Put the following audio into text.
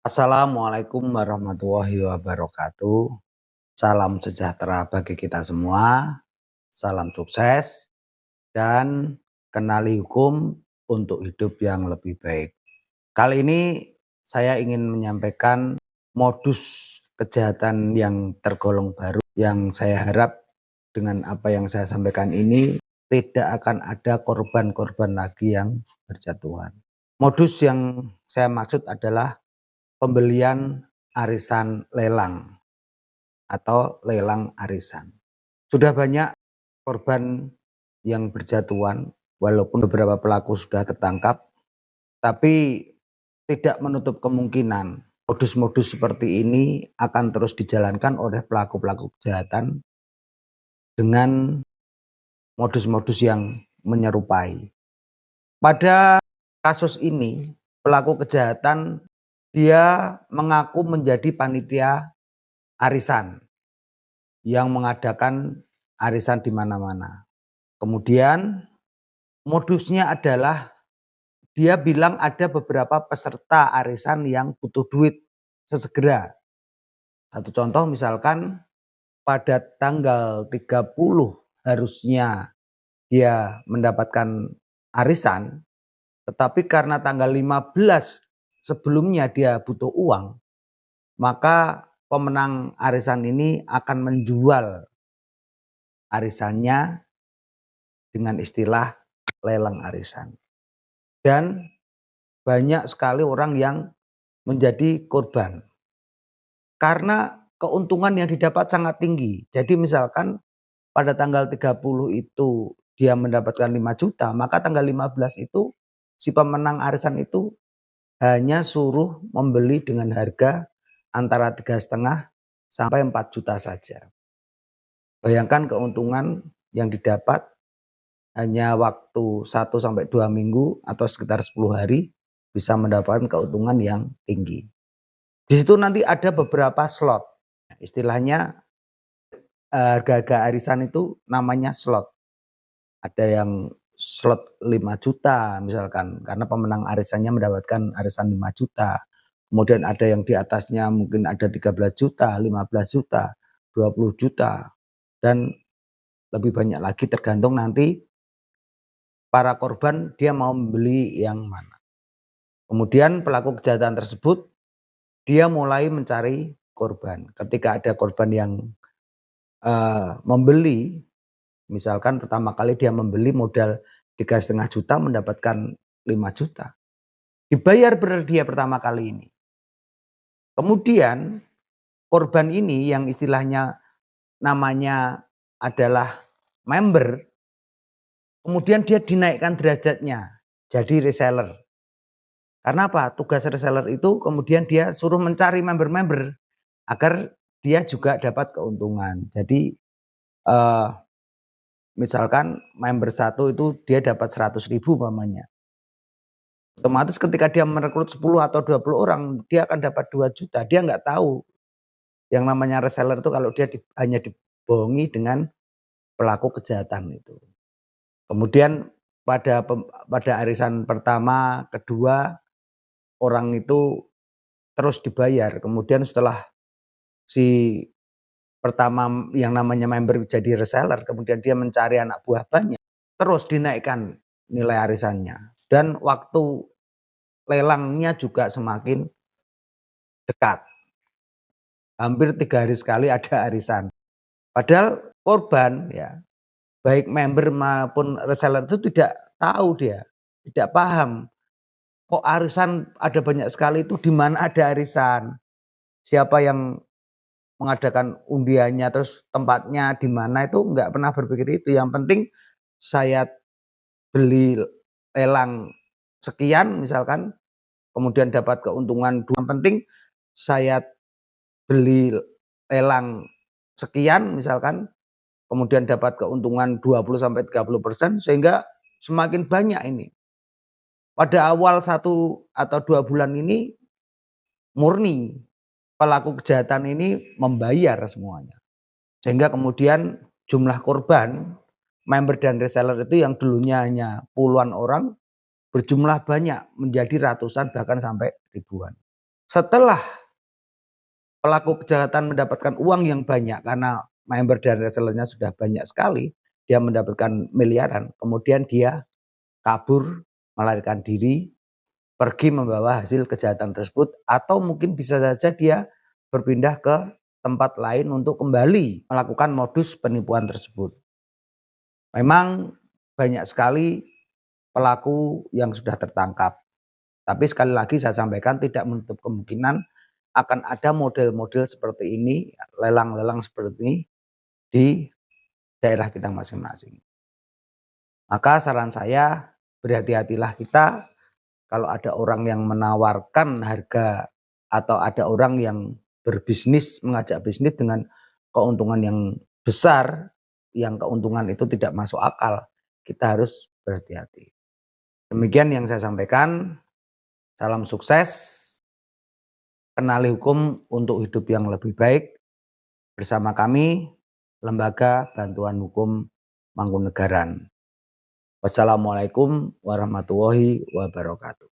Assalamualaikum warahmatullahi wabarakatuh. Salam sejahtera bagi kita semua. Salam sukses dan kenali hukum untuk hidup yang lebih baik. Kali ini saya ingin menyampaikan modus kejahatan yang tergolong baru yang saya harap dengan apa yang saya sampaikan ini tidak akan ada korban-korban lagi yang berjatuhan. Modus yang saya maksud adalah pembelian arisan lelang atau lelang arisan. Sudah banyak korban yang berjatuhan, walaupun beberapa pelaku sudah tertangkap, tapi tidak menutup kemungkinan modus-modus seperti ini akan terus dijalankan oleh pelaku-pelaku kejahatan dengan modus-modus yang menyerupai. Pada kasus ini, pelaku kejahatan dia mengaku menjadi panitia arisan yang mengadakan arisan di mana-mana. Kemudian modusnya adalah dia bilang ada beberapa peserta arisan yang butuh duit sesegera. Satu contoh misalkan pada tanggal 30 harusnya dia mendapatkan arisan, tetapi karena tanggal 15 sebelumnya dia butuh uang, maka pemenang arisan ini akan menjual arisannya dengan istilah lelang arisan. Dan banyak sekali orang yang menjadi korban karena keuntungan yang didapat sangat tinggi. Jadi misalkan pada tanggal 30 itu dia mendapatkan 5 juta, maka tanggal 15 itu si pemenang arisan itu hanya suruh membeli dengan harga antara 3,5 sampai 4 juta saja. Bayangkan keuntungan yang didapat hanya waktu 1 sampai 2 minggu atau sekitar 10 hari bisa mendapatkan keuntungan yang tinggi. Di situ nanti ada beberapa slot. Istilahnya harga-harga arisan itu namanya slot. Ada yang slot 5 juta misalkan karena pemenang arisannya mendapatkan arisan 5 juta. Kemudian ada yang di atasnya mungkin ada 13 juta, 15 juta, 20 juta dan lebih banyak lagi tergantung nanti para korban dia mau membeli yang mana. Kemudian pelaku kejahatan tersebut dia mulai mencari korban. Ketika ada korban yang membeli, misalkan pertama kali dia membeli modal 3,5 juta mendapatkan 5 juta. Dibayar benar dia pertama kali ini. Kemudian korban ini yang istilahnya namanya adalah member, kemudian dia dinaikkan derajatnya jadi reseller. Karena apa? Tugas reseller itu kemudian dia suruh mencari member-member agar dia juga dapat keuntungan. Jadi misalkan member satu itu dia dapat 100.000 umpamanya. Otomatis ketika dia merekrut 10 atau 20 orang, dia akan dapat 2 juta. Dia nggak tahu yang namanya reseller itu kalau dia hanya dibohongi dengan pelaku kejahatan itu. Kemudian pada arisan pertama, kedua, orang itu terus dibayar. Kemudian setelah si pertama yang namanya member jadi reseller, kemudian dia mencari anak buah banyak, terus dinaikkan nilai arisannya. Dan waktu lelangnya juga semakin dekat. Hampir 3 hari sekali ada arisan. Padahal korban ya, baik member maupun reseller itu tidak tahu dia, tidak paham. Kok arisan ada banyak sekali itu, di mana ada arisan? Siapa yang mengadakan undiannya, terus tempatnya di mana itu nggak pernah berpikir itu. Yang penting saya beli lelang sekian misalkan, kemudian dapat keuntungan. Yang penting saya beli lelang sekian misalkan, kemudian dapat keuntungan 20-30% sehingga semakin banyak ini. Pada awal 1 atau 2 bulan ini murni pelaku kejahatan ini membayar semuanya. Sehingga kemudian jumlah korban member dan reseller itu yang dulunya hanya puluhan orang berjumlah banyak menjadi ratusan bahkan sampai ribuan. Setelah pelaku kejahatan mendapatkan uang yang banyak karena member dan resellernya sudah banyak sekali, dia mendapatkan miliaran, kemudian dia kabur, melarikan diri, pergi membawa hasil kejahatan tersebut, atau mungkin bisa saja dia berpindah ke tempat lain untuk kembali melakukan modus penipuan tersebut. Memang banyak sekali pelaku yang sudah tertangkap. Tapi sekali lagi saya sampaikan tidak menutup kemungkinan akan ada model-model seperti ini, lelang-lelang seperti ini di daerah kita masing-masing. Maka saran saya, berhati-hatilah kita kalau ada orang yang menawarkan harga atau ada orang yang berbisnis, mengajak bisnis dengan keuntungan yang besar, yang keuntungan itu tidak masuk akal, kita harus berhati-hati. Demikian yang saya sampaikan. Salam sukses, kenali hukum untuk hidup yang lebih baik bersama kami, Lembaga Bantuan Hukum Mangkunegaran. Wassalamualaikum warahmatullahi wabarakatuh.